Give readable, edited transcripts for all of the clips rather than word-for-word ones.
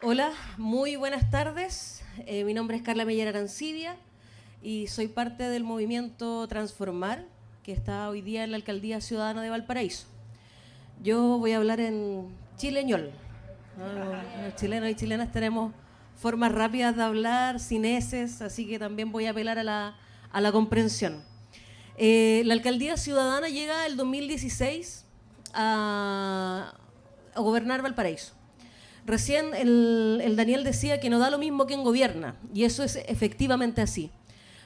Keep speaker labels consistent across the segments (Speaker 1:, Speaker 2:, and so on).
Speaker 1: Hola, muy buenas tardes. Mi nombre es Carla Meyer Arancibia y soy parte del movimiento Transformar, que está hoy día en la Alcaldía Ciudadana de Valparaíso. Yo voy a hablar en chileñol. Los chilenos y chilenas tenemos formas rápidas de hablar, sin eses, así que también voy a apelar a la comprensión. La Alcaldía Ciudadana llega el 2016 a gobernar Valparaíso. Recién el Daniel decía que no da lo mismo quien gobierna, y eso es efectivamente así.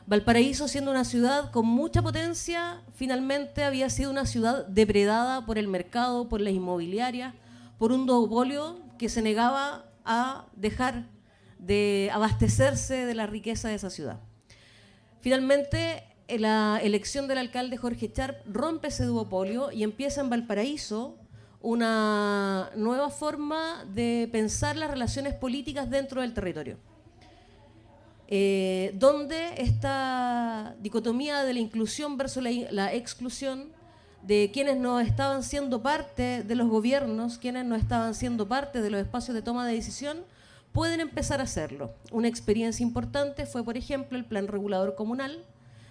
Speaker 1: Valparaíso, siendo una ciudad con mucha potencia, finalmente había sido una ciudad depredada por el mercado, por las inmobiliarias, por un duopolio que se negaba a dejar de abastecerse de la riqueza de esa ciudad. Finalmente, la elección del alcalde Jorge Charp rompe ese duopolio y empieza en Valparaíso una nueva forma de pensar las relaciones políticas dentro del territorio, donde esta dicotomía de la inclusión versus la exclusión, de quienes no estaban siendo parte de los gobiernos, quienes no estaban siendo parte de los espacios de toma de decisión, pueden empezar a hacerlo. Una experiencia importante fue, por ejemplo, el Plan Regulador Comunal,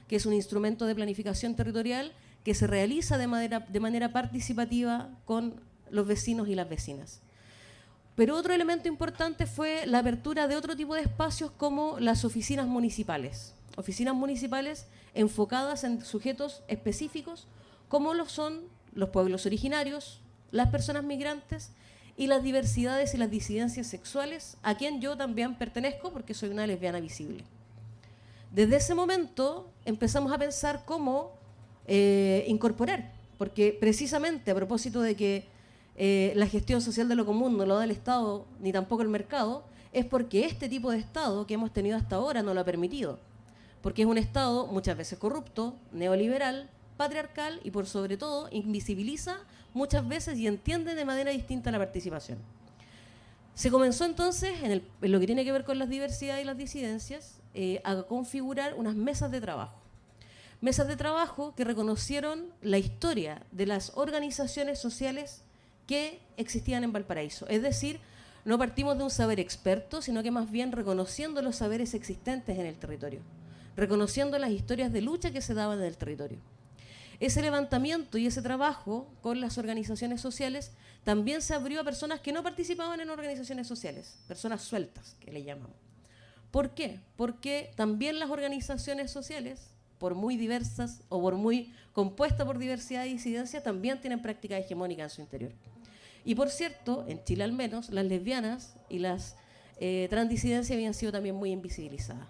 Speaker 1: que es un instrumento de planificación territorial que se realiza de manera participativa con los vecinos y las vecinas. Pero otro elemento importante fue la apertura de otro tipo de espacios como las oficinas municipales enfocadas en sujetos específicos como lo son los pueblos originarios, las personas migrantes y las diversidades y las disidencias sexuales, a quien yo también pertenezco porque soy una lesbiana visible. Desde ese momento empezamos a pensar cómo incorporar, porque precisamente a propósito de que la gestión social de lo común no lo da el Estado ni tampoco el mercado, es porque este tipo de Estado que hemos tenido hasta ahora no lo ha permitido, porque es un Estado muchas veces corrupto, neoliberal, patriarcal y por sobre todo invisibiliza muchas veces y entiende de manera distinta la participación. Se comenzó entonces, en lo que tiene que ver con las diversidades y las disidencias, a configurar unas mesas de trabajo. Mesas de trabajo que reconocieron la historia de las organizaciones sociales que existían en Valparaíso. Es decir, no partimos de un saber experto, sino que más bien reconociendo los saberes existentes en el territorio, reconociendo las historias de lucha que se daban en el territorio. Ese levantamiento y ese trabajo con las organizaciones sociales también se abrió a personas que no participaban en organizaciones sociales, personas sueltas, que le llamamos. ¿Por qué? Porque también las organizaciones sociales, por muy diversas o por muy compuestas por diversidad y disidencia, también tienen prácticas hegemónicas en su interior. Y por cierto, en Chile al menos, las lesbianas y las transdisidencias habían sido también muy invisibilizadas.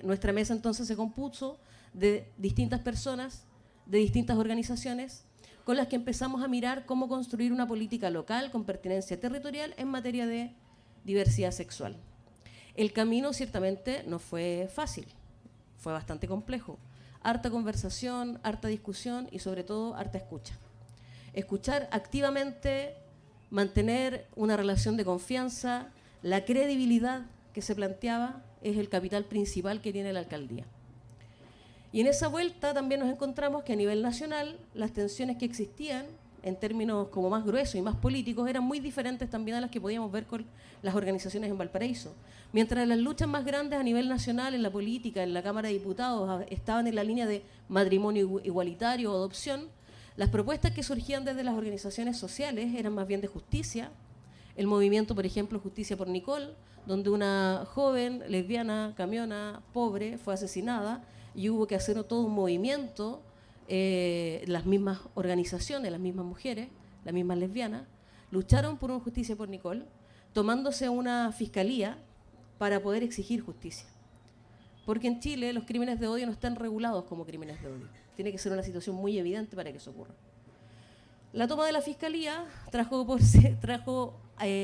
Speaker 1: Nuestra mesa entonces se compuso de distintas personas, de distintas organizaciones, con las que empezamos a mirar cómo construir una política local con pertinencia territorial en materia de diversidad sexual. El camino ciertamente no fue fácil, fue bastante complejo. Harta conversación, harta discusión y sobre todo harta escucha. Escuchar activamente, mantener una relación de confianza, la credibilidad que se planteaba es el capital principal que tiene la alcaldía. Y en esa vuelta también nos encontramos que a nivel nacional las tensiones que existían en términos como más gruesos y más políticos eran muy diferentes también a las que podíamos ver con las organizaciones en Valparaíso. Mientras las luchas más grandes a nivel nacional en la política, en la Cámara de Diputados, estaban en la línea de matrimonio igualitario o adopción, las propuestas que surgían desde las organizaciones sociales eran más bien de justicia. El movimiento, por ejemplo, Justicia por Nicole, donde una joven lesbiana, camiona, pobre, fue asesinada y hubo que hacer todo un movimiento, las mismas organizaciones, las mismas mujeres, las mismas lesbianas, lucharon por una Justicia por Nicole, tomándose una fiscalía para poder exigir justicia. Porque en Chile los crímenes de odio no están regulados como crímenes de odio. Tiene que ser una situación muy evidente para que eso ocurra. La toma de la fiscalía trajo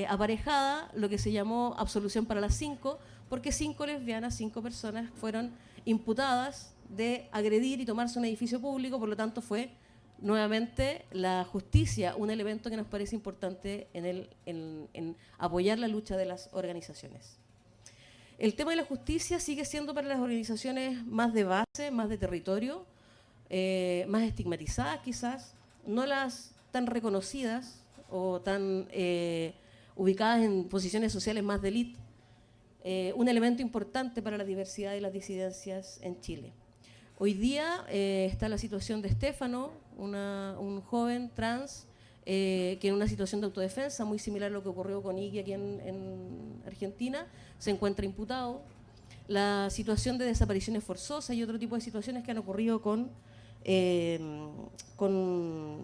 Speaker 1: aparejada lo que se llamó absolución para las 5, porque 5 lesbianas, 5 personas fueron imputadas de agredir y tomarse un edificio público, por lo tanto fue nuevamente la justicia un elemento que nos parece importante en apoyar la lucha de las organizaciones. El tema de la justicia sigue siendo para las organizaciones más de base, más de territorio, más estigmatizadas quizás, no las tan reconocidas o tan ubicadas en posiciones sociales más de élite, un elemento importante para la diversidad y las disidencias en Chile. Hoy día está la situación de Estefano, un joven trans que en una situación de autodefensa, muy similar a lo que ocurrió con Iggy aquí en Argentina, se encuentra imputado. La situación de desapariciones forzosas y otro tipo de situaciones que han ocurrido con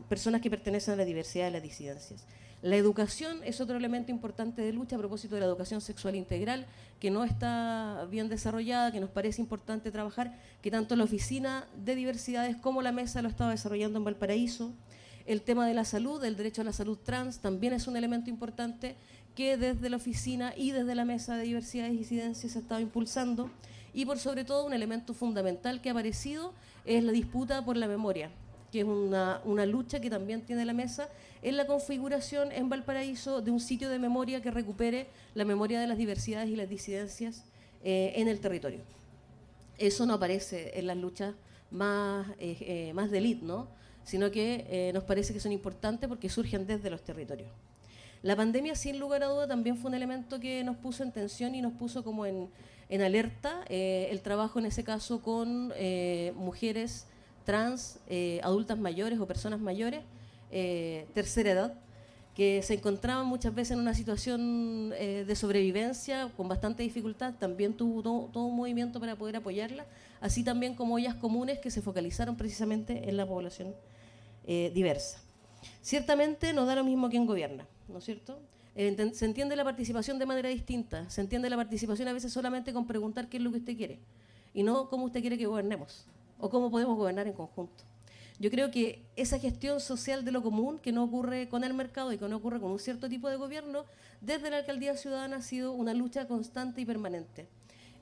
Speaker 1: personas que pertenecen a la diversidad de las disidencias. La educación es otro elemento importante de lucha a propósito de la educación sexual integral, que no está bien desarrollada, que nos parece importante trabajar, que tanto la Oficina de Diversidades como la Mesa lo estaba desarrollando en Valparaíso. El tema de la salud, el derecho a la salud trans, también es un elemento importante que desde la oficina y desde la Mesa de Diversidades y Disidencias se ha estado impulsando. Y por sobre todo un elemento fundamental que ha aparecido es la disputa por la memoria, que es una lucha que también tiene la Mesa en la configuración en Valparaíso de un sitio de memoria que recupere la memoria de las diversidades y las disidencias en el territorio. Eso no aparece en las luchas más de élite, ¿no? Sino que nos parece que son importantes porque surgen desde los territorios. La pandemia, sin lugar a duda, también fue un elemento que nos puso en tensión y nos puso como en alerta el trabajo en ese caso con mujeres trans, adultas mayores o personas mayores, tercera edad, que se encontraban muchas veces en una situación de sobrevivencia con bastante dificultad. También tuvo todo un movimiento para poder apoyarla, así también como ollas comunes que se focalizaron precisamente en la población diversa. Ciertamente no da lo mismo quien gobierna, ¿no es cierto? Se entiende la participación de manera distinta, se entiende la participación a veces solamente con preguntar qué es lo que usted quiere y no cómo usted quiere que gobernemos o cómo podemos gobernar en conjunto. Yo creo que esa gestión social de lo común que no ocurre con el mercado y que no ocurre con un cierto tipo de gobierno, desde la Alcaldía Ciudadana ha sido una lucha constante y permanente.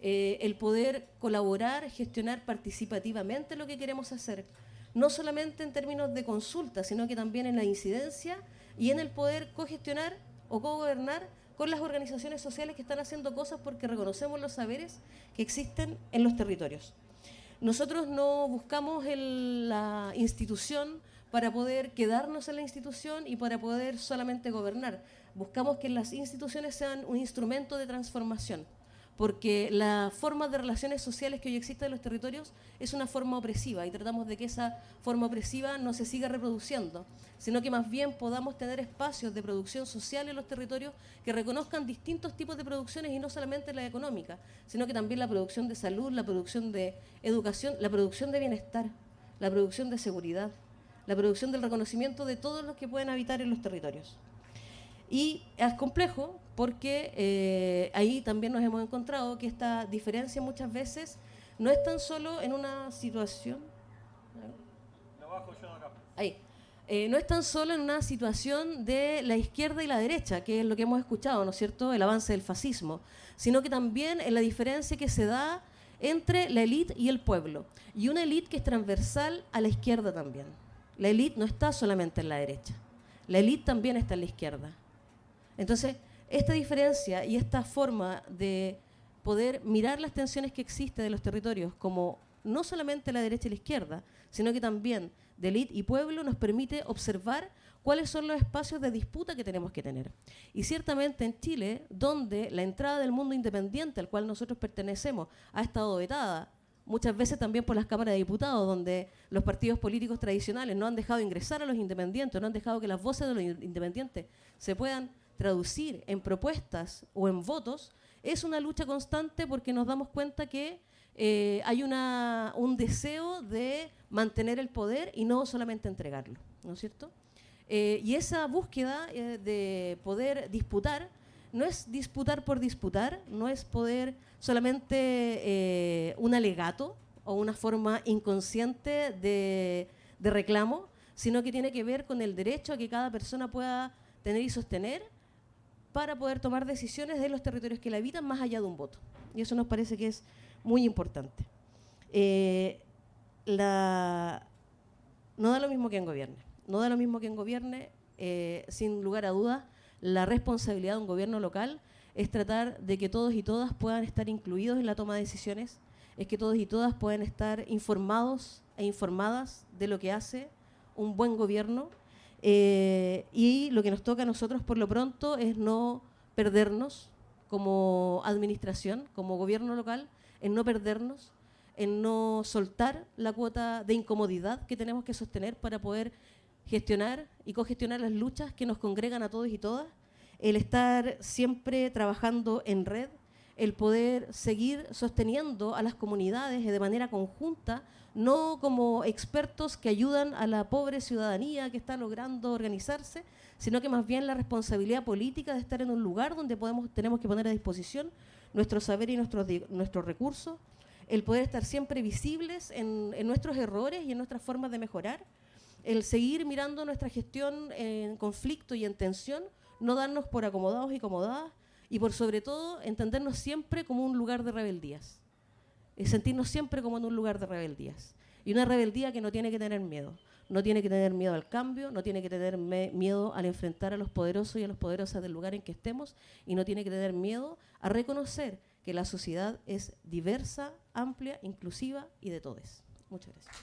Speaker 1: El poder colaborar, gestionar participativamente lo que queremos hacer, no solamente en términos de consulta, sino que también en la incidencia y en el poder cogestionar o cogobernar con las organizaciones sociales que están haciendo cosas porque reconocemos los saberes que existen en los territorios. Nosotros no buscamos la institución para poder quedarnos en la institución y para poder solamente gobernar. Buscamos que las instituciones sean un instrumento de transformación, porque la forma de relaciones sociales que hoy existe en los territorios es una forma opresiva y tratamos de que esa forma opresiva no se siga reproduciendo, sino que más bien podamos tener espacios de producción social en los territorios que reconozcan distintos tipos de producciones y no solamente la económica, sino que también la producción de salud, la producción de educación, la producción de bienestar, la producción de seguridad, la producción del reconocimiento de todos los que pueden habitar en los territorios. Y es complejo porque ahí también nos hemos encontrado que esta diferencia muchas veces no es tan solo en una situación... Ahí. No es tan solo en una situación de la izquierda y la derecha, que es lo que hemos escuchado, ¿no es cierto?, el avance del fascismo, sino que también en la diferencia que se da entre la élite y el pueblo, y una élite que es transversal a la izquierda también. La élite no está solamente en la derecha, la élite también está en la izquierda. Entonces, esta diferencia y esta forma de poder mirar las tensiones que existen de los territorios como no solamente la derecha y la izquierda, sino que también de élite y pueblo, nos permite observar cuáles son los espacios de disputa que tenemos que tener. Y ciertamente en Chile, donde la entrada del mundo independiente al cual nosotros pertenecemos ha estado vetada, muchas veces también por las cámaras de diputados, donde los partidos políticos tradicionales no han dejado ingresar a los independientes, no han dejado que las voces de los independientes se puedan traducir en propuestas o en votos, es una lucha constante porque nos damos cuenta que hay un deseo de mantener el poder y no solamente entregarlo, ¿no es cierto? Y esa búsqueda de poder disputar no es disputar por disputar, no es poder solamente un alegato o una forma inconsciente de reclamo, sino que tiene que ver con el derecho a que cada persona pueda tener y sostener para poder tomar decisiones de los territorios que la habitan más allá de un voto. Y eso nos parece que es muy importante. No da lo mismo quien gobierne. No da lo mismo quien gobierne, sin lugar a dudas, la responsabilidad de un gobierno local es tratar de que todos y todas puedan estar incluidos en la toma de decisiones, es que todos y todas puedan estar informados e informadas de lo que hace un buen gobierno, Y lo que nos toca a nosotros por lo pronto es no perdernos como administración, como gobierno local, en no perdernos, en no soltar la cuota de incomodidad que tenemos que sostener para poder gestionar y cogestionar las luchas que nos congregan a todos y todas, el estar siempre trabajando en red, el poder seguir sosteniendo a las comunidades de manera conjunta, no como expertos que ayudan a la pobre ciudadanía que está logrando organizarse, sino que más bien la responsabilidad política de estar en un lugar donde tenemos que poner a disposición nuestro saber y nuestros recursos, el poder estar siempre visibles en nuestros errores y en nuestras formas de mejorar, el seguir mirando nuestra gestión en conflicto y en tensión, no darnos por acomodados y acomodadas, y por sobre todo entendernos siempre como un lugar de rebeldías, sentirnos siempre como en un lugar de rebeldías. Y una rebeldía que no tiene que tener miedo. No tiene que tener miedo al cambio, no tiene que tener miedo al enfrentar a los poderosos y a las poderosas del lugar en que estemos, y no tiene que tener miedo a reconocer que la sociedad es diversa, amplia, inclusiva y de todos. Muchas gracias.